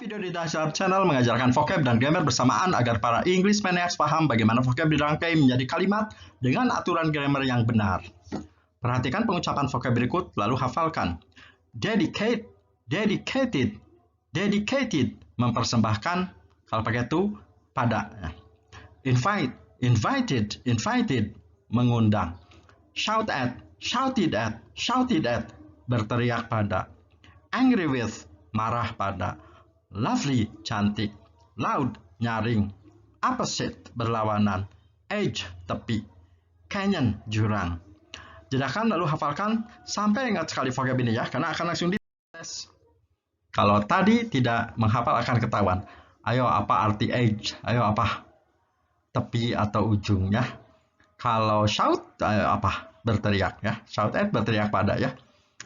video di Dasar Channel mengajarkan vocab dan grammar bersamaan agar para English maniacs paham bagaimana vocab dirangkai menjadi kalimat dengan aturan grammar yang benar. Perhatikan pengucapan vocab berikut, lalu hafalkan. Dedicate, dedicated, dedicated, mempersembahkan, kalau pakai to, pada. Invite, invited, invited, mengundang. Shout at, shouted at, shouted at, berteriak pada. Angry with, marah pada. Lovely, cantik. Loud, nyaring. Opposite, berlawanan. Edge, tepi. Canyon, jurang. Jedakan lalu hafalkan sampai ingat sekali vocab ini ya, karena akan langsung dites. Kalau tadi tidak menghafal akan ketahuan. Ayo apa arti edge? Ayo apa? Tepi atau ujung ya. Kalau shout, ayo apa? Berteriak ya. Shout at, berteriak pada ya.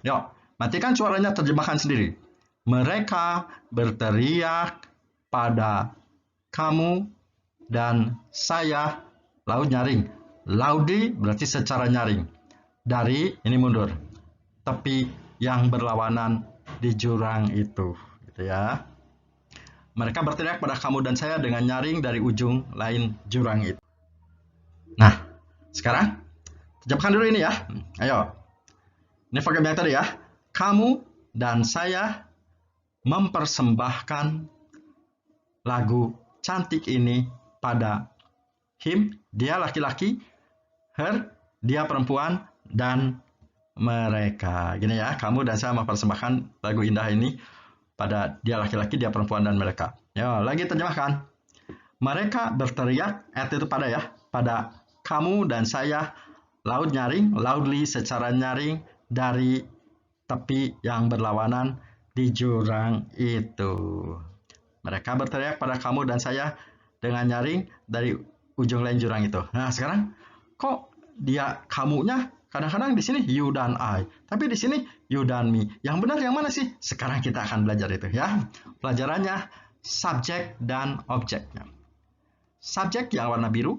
Yuk, matikan suaranya, terjemahkan sendiri. Mereka berteriak pada kamu dan saya, laut nyaring. Loudly berarti secara nyaring. Dari, ini mundur, tepi yang berlawanan di jurang itu. Gitu ya. Mereka berteriak pada kamu dan saya dengan nyaring dari ujung lain jurang itu. Nah, sekarang terjemahkan dulu ini ya. Ayo. Ini vocab yang tadi ya. Kamu dan saya mempersembahkan lagu cantik ini pada him, dia laki-laki, her, dia perempuan, dan mereka. Gini ya, kamu dan saya mempersembahkan lagu indah ini pada dia laki-laki, dia perempuan, dan mereka. Yo, lagi terjemahkan. Mereka berteriak, at itu pada ya, pada kamu dan saya, loud nyaring, loudly secara nyaring, dari tepi yang berlawanan di jurang itu. Mereka berteriak pada kamu dan saya dengan nyaring dari ujung lain jurang itu. Nah, sekarang kok dia kamunya kadang-kadang di sini you dan I, tapi di sini you dan me. Yang benar yang mana sih? Sekarang kita akan belajar itu ya. Pelajarannya subjek dan objeknya. Subjek yang warna biru,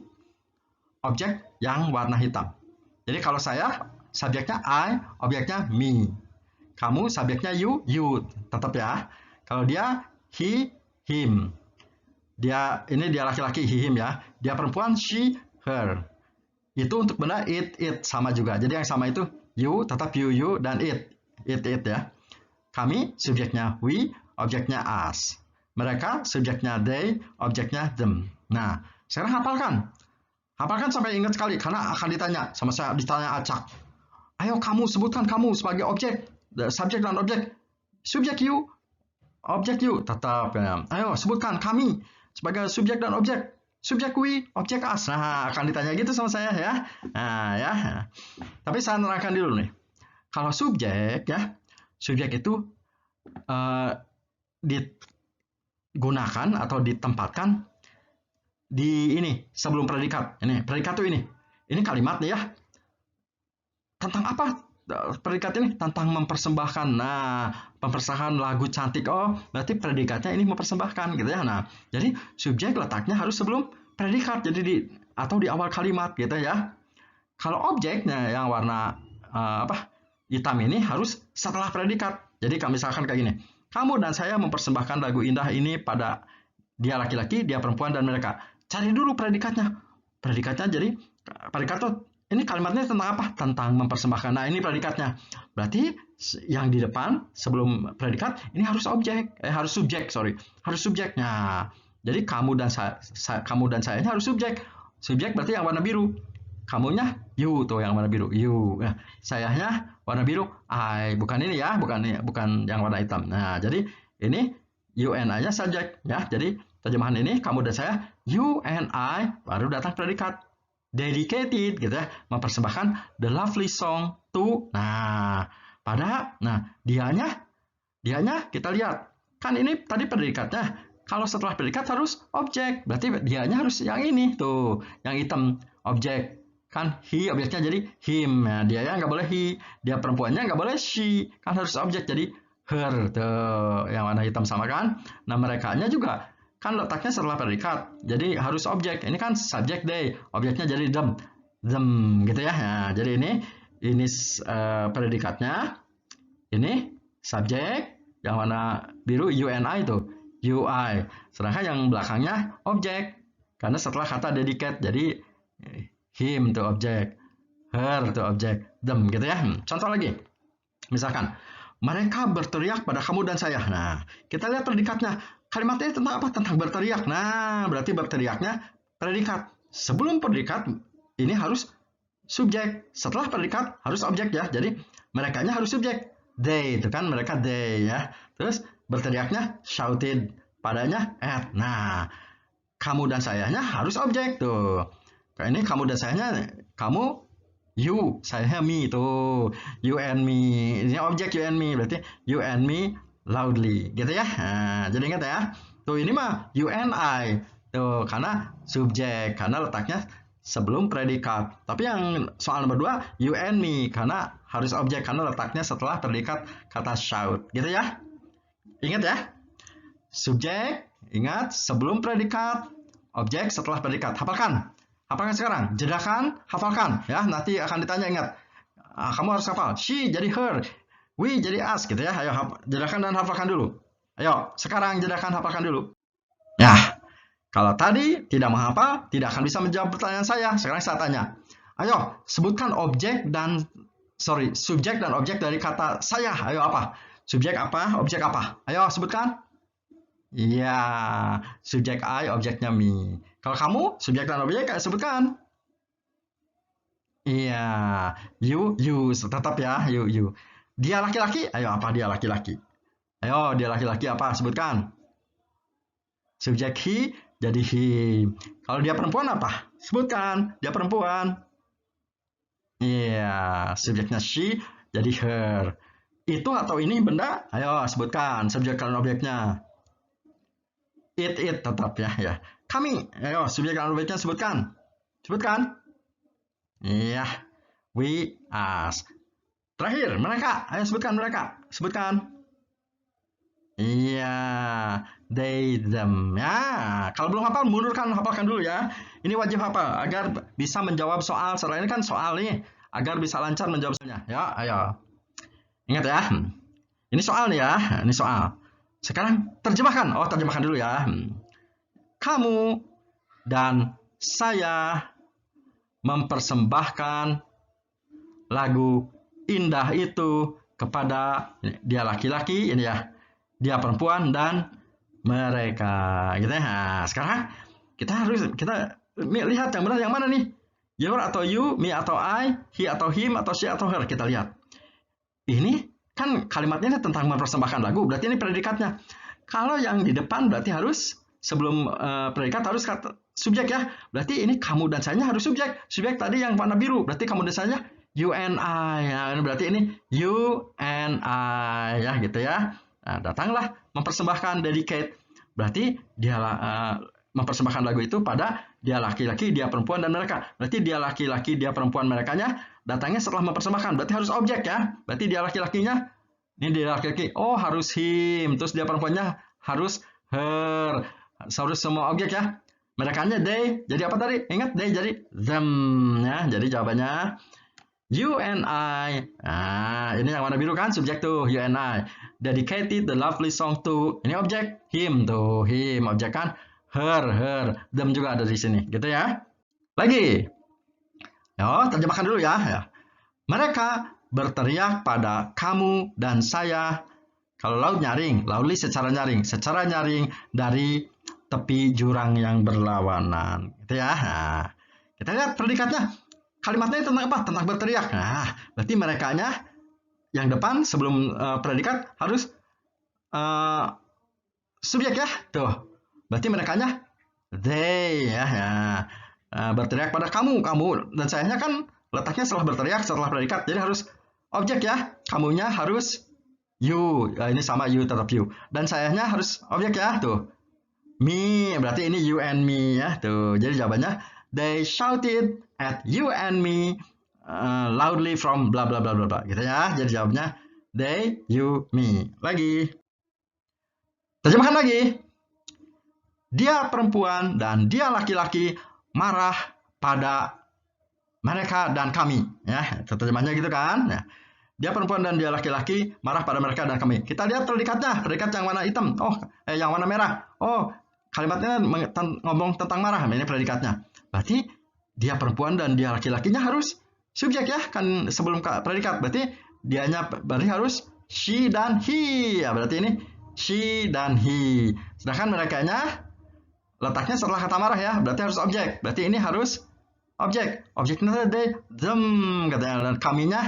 objek yang warna hitam. Jadi kalau saya subjeknya I, objeknya me. Kamu subjeknya you, tetap ya. Kalau dia he, him. Dia laki-laki, he, him ya. Dia perempuan, she, her. Itu untuk benda it sama juga. Jadi yang sama itu you, tetap you, dan it ya. Kami subjeknya we, objeknya us. Mereka subjeknya they, objeknya them. Nah, sekarang hafalkan. Hafalkan sampai ingat sekali karena akan ditanya sama saya, ditanya acak. Ayo kamu sebutkan kamu sebagai objek, subjek dan objek. Subjek you, objek you, tetap ya. Ayo sebutkan kami sebagai subjek dan objek. Subjek we, objek us. Nah, akan ditanya gitu sama saya ya. Nah, ya. Tapi saya nerangkan dulu nih. Kalau subjek ya, subjek itu digunakan atau ditempatkan di ini sebelum predikat. Ini predikat tuh ini. Ini kalimat nih ya. Tentang apa predikat ini? Tentang mempersembahkan. Nah, mempersembahkan lagu cantik. Oh, berarti predikatnya ini mempersembahkan gitu ya. Nah, jadi subjek letaknya harus sebelum predikat. Jadi atau di awal kalimat gitu ya. Kalau objeknya yang warna hitam ini harus setelah predikat. Jadi misalkan kayak gini. Kamu dan saya mempersembahkan lagu indah ini pada dia laki-laki, dia perempuan, dan mereka. Cari dulu predikatnya. Predikatnya jadi predikat tuh ini kalimatnya tentang apa? Tentang mempersembahkan. Nah, ini predikatnya. Berarti yang di depan sebelum predikat ini harus objek, harus subjek, harus subjeknya. Jadi kamu dan saya ini harus subjek. Subjek berarti yang warna biru. Kamunya you tuh yang warna biru, you. Nah, sayanya warna biru, I. Bukan ini ya, bukan yang warna hitam. Nah, jadi ini you and I-nya subjek ya. Jadi terjemahan ini kamu dan saya, you and I, baru datang predikat. Dedicated gitu ya, mempersembahkan the lovely song to. Nah, dianya kita lihat. Kan ini tadi predikatnya. Kalau setelah predikat harus objek. Berarti dianya harus yang ini tuh, yang hitam, objek. Kan he objeknya jadi him. Nah, dianya nggak boleh he, dia perempuannya nggak boleh she. Kan harus objek jadi her tuh, yang warna hitam sama kan. Nah, merekanya juga kan letaknya setelah predikat, jadi harus objek. Ini kan subjek they, objeknya jadi them gitu ya. Nah, jadi ini predikatnya, ini subjek yang warna biru you and I tuh, you, I. Sedangkan yang belakangnya objek. Karena setelah kata dedicate, jadi him itu objek, her itu objek, them gitu ya. Contoh lagi. Misalkan, mereka berteriak pada kamu dan saya. Nah, kita lihat predikatnya. Kalimatnya tentang apa? Tentang berteriak. Nah, berarti berteriaknya predikat. Sebelum predikat, ini harus subjek. Setelah predikat, harus objek ya. Jadi, merekanya harus subjek. They, itu kan mereka they ya. Terus, berteriaknya shouted. Padanya at. Nah, kamu dan sayanya harus objek tuh. Kayak ini kamu dan sayanya, kamu you, saya me itu, you and me, ini objek you and me, berarti you and me loudly, gitu ya. Nah, jadi ingat ya, tuh ini mah you and I, tuh karena subjek, karena letaknya sebelum predikat. Tapi yang soal nomor 2, you and me, karena harus objek, karena letaknya setelah predikat kata shout, gitu ya. Ingat ya, subjek, ingat sebelum predikat, objek setelah predikat. Hafalkan. Hafalkan sekarang, jedakan, hafalkan ya. Nanti akan ditanya, ingat. Kamu harus hafal. She jadi her, we jadi us gitu ya. Ayo jedakan dan hafalkan dulu. Ayo, sekarang jedakan, hafalkan dulu. Ya, kalau tadi tidak menghafal, tidak akan bisa menjawab pertanyaan saya. Sekarang saya tanya. Ayo, sebutkan subjek dan objek dari kata saya. Ayo apa? Subjek apa? Objek apa? Ayo sebutkan. Iya, subjek I, objeknya me. Kalau kamu, subjek dan objek, sebutkan. Iya, you, tetap ya, you. Dia laki-laki, ayo apa dia laki-laki? Ayo, dia laki-laki apa? Sebutkan. Subjek he, jadi him. Kalau dia perempuan apa? Sebutkan, dia perempuan. Iya, subjeknya she, jadi her. Itu atau ini benda? Ayo, sebutkan subjek dan objeknya. It tetap ya. Kami, ayo subjek dan objeknya sebutkan. Iya, we, us. Terakhir, mereka, ayo sebutkan mereka. Iya, they, them. Ya, kalau belum hafal, hafalkan dulu ya. Ini wajib hafal agar bisa menjawab soal. Setelah ini kan soal nih, agar bisa lancar menjawab soalnya. Ya, ayo. Ingat ya. Ini soal nih ya, ini soal. Sekarang terjemahkan. Terjemahkan dulu ya. Kamu dan saya mempersembahkan lagu indah itu kepada dia laki-laki, ini ya, dia perempuan dan mereka, gitu ya. Nah, sekarang kita lihat yang benar yang mana nih? Your atau you, me atau I, he atau him atau she atau her. Kita lihat. Ini kan kalimatnya tentang mempersembahkan lagu, berarti ini predikatnya. Kalau yang di depan berarti harus sebelum predikat harus kata subjek ya. Berarti ini kamu dan saya harus subjek. Subjek tadi yang warna biru, berarti kamu dan saya you and I. Ya, berarti ini you and I ya gitu ya. Nah, datanglah mempersembahkan dedicate. Berarti dia mempersembahkan lagu itu pada dia laki-laki, dia perempuan dan mereka. Berarti dia laki-laki, dia perempuan, merekanya datangnya setelah mempersembahkan. Berarti harus objek ya. Berarti dia laki-lakinya, ini dia laki-laki, harus him. Terus dia perempuannya harus her. Harus semua objek ya. Merekanya they. Jadi apa tadi? Ingat, they jadi them ya. Jadi jawabannya you and I. Nah, ini yang warna biru kan subjek tuh, you and I. Dedicated the lovely song to. Ini objek him tuh, him objek kan. Her, them juga ada di sini, gitu ya. Lagi. Terjemahkan dulu ya. Mereka berteriak pada kamu dan saya. Kalau loudly secara nyaring dari tepi jurang yang berlawanan, gitu ya. Nah, kita lihat predikatnya. Kalimatnya tentang apa? Tentang berteriak. Nah, berarti merekanya yang depan sebelum predikat harus subjek ya. Tuh. Berarti merekanya they ya. Berteriak pada kamu dan sayanya kan letaknya setelah berteriak, setelah predikat. Jadi harus objek ya. Kamunya harus you. Ini sama you, tetap you. Dan sayanya harus objek ya. Tuh. Me, berarti ini you and me ya. Tuh. Jadi jawabannya they shouted at you and me loudly from bla bla bla bla bla gitu ya. Jadi jawabnya they, you, me. Lagi. Terjemahkan lagi. Dia perempuan dan dia laki-laki marah pada mereka dan kami ya. Terjemahnya gitu kan. Ya. dia perempuan dan dia laki-laki marah pada mereka dan kami. Kita lihat predikatnya, predikat yang warna hitam. Yang warna merah. Kalimatnya ngomong tentang marah. Ini predikatnya. Berarti dia perempuan dan dia laki-lakinya harus subjek ya, kan sebelum predikat. Berarti berarti harus she dan he. Ya, berarti ini she dan he. Sedangkan merekanya letaknya setelah kata marah ya, berarti harus objek. Berarti ini harus objek. Objeknya they, them katanya, dan kaminya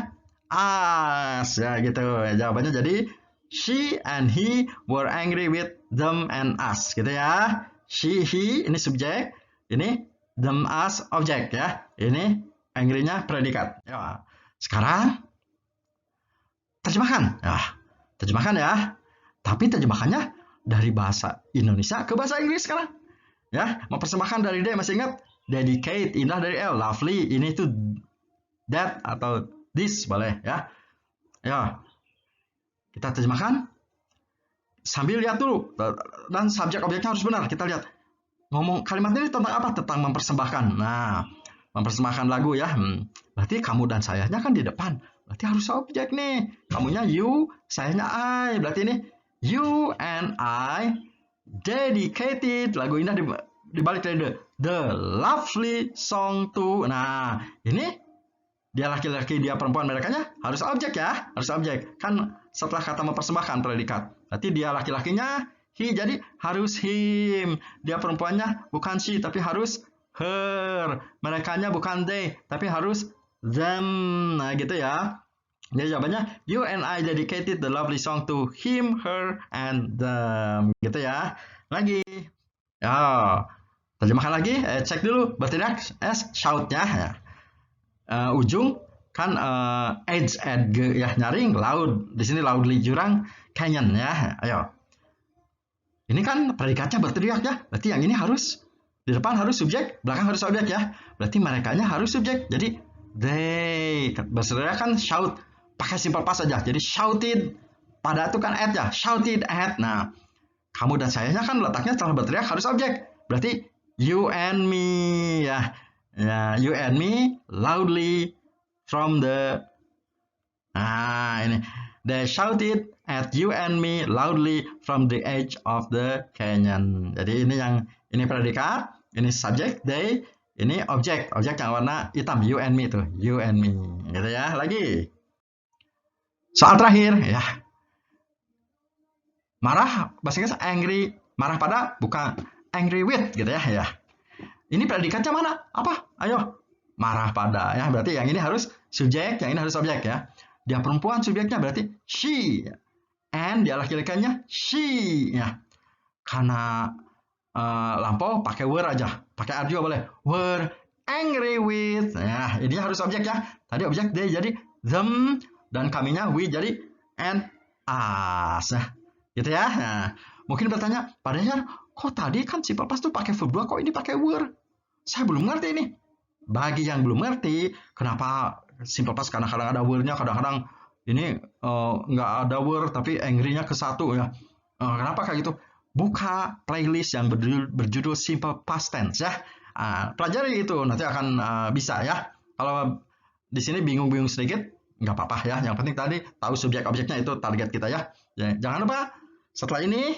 us ya gitu. Jawabannya jadi she and he were angry with them and us gitu ya. She, he ini subjek, ini them, us objek ya. Ini angry-nya predikat. Ya. Sekarang terjemahkan. Terjemahkan ya. Tapi terjemahannya dari bahasa Indonesia ke bahasa Inggris sekarang. Ya, mempersembahkan dari D, masih ingat? Dedicate, indah dari L, lovely, ini tuh that atau this boleh ya. Ya. Kita terjemahkan sambil lihat dulu, dan subjek objeknya harus benar. Kita lihat. Ngomong kalimat ini tentang apa? Tentang mempersembahkan. Nah, mempersembahkan lagu ya. Berarti kamu dan sayanya kan di depan. Berarti harus objek nih. Kamunya you, sayanya I. Berarti ini you and I dedicated, lagu indah dibalik dari the lovely song to. Nah, ini dia laki-laki, dia perempuan, merekanya harus objek ya, harus objek. Kan setelah kata mempersembahkan predikat. Berarti dia laki-lakinya he, jadi harus him. Dia perempuannya bukan she, tapi harus her. Merekanya bukan they, tapi harus them. Nah, gitu ya. Jadi jawabannya you and I dedicated the lovely song to him, her, and them. Gitu ya. Lagi. Ya. Terjemahkan lagi. Cek dulu. Berteriak shout-nya. Ya. Ujung kan edge, ya, nyaring, loud. Di sini loudly, jurang, canyon ya. Ayo. Ini kan predikatnya berteriak ya. Berarti yang ini harus di depan harus subjek, belakang harus objek ya. Berarti merekanya harus subjek. Jadi they berteriak kan shout. Pakai simple past saja. Jadi shouted, pada itu kan at ya. Shouted at. Nah, kamu dan sayanya kan letaknya setelah berteriak harus objek. Berarti you and me ya. Ya, you and me loudly from the. Nah, ini. They shouted at you and me loudly from the edge of the canyon. Jadi ini predikat, ini subjek, they, ini objek yang warna hitam, you and me tuh, you and me. Gitu ya. Lagi. Soal terakhir ya. Marah bahasa Inggris angry, marah pada bukan angry with gitu ya. Ini predikatnya mana? Apa? Ayo. Marah pada ya. Berarti yang ini harus subjek, yang ini harus objek ya. Dia perempuan, subjeknya berarti she. And dia laki-lakinya she ya. Karena lampau pakai were aja. Pakai are juga boleh. Were angry with. Ya, ini harus objek ya. Tadi objek they jadi them, dan kaminya we jadi and us. Nah, gitu ya. Nah, mungkin bertanya, padahal kok tadi kan simple past tuh pakai verb 2, kok ini pakai were? Saya belum ngerti ini. Bagi yang belum ngerti, kenapa simple past kadang-kadang ada were-nya, kadang-kadang ini nggak ada were tapi angry-nya ke satu ya. Kenapa kayak gitu? Buka playlist yang berjudul simple past tense ya. Pelajari itu, nanti akan bisa ya. Kalau di sini bingung-bingung sedikit, nggak apa-apa ya. Yang penting tadi tahu subjek objeknya, itu target kita ya. Jangan lupa setelah ini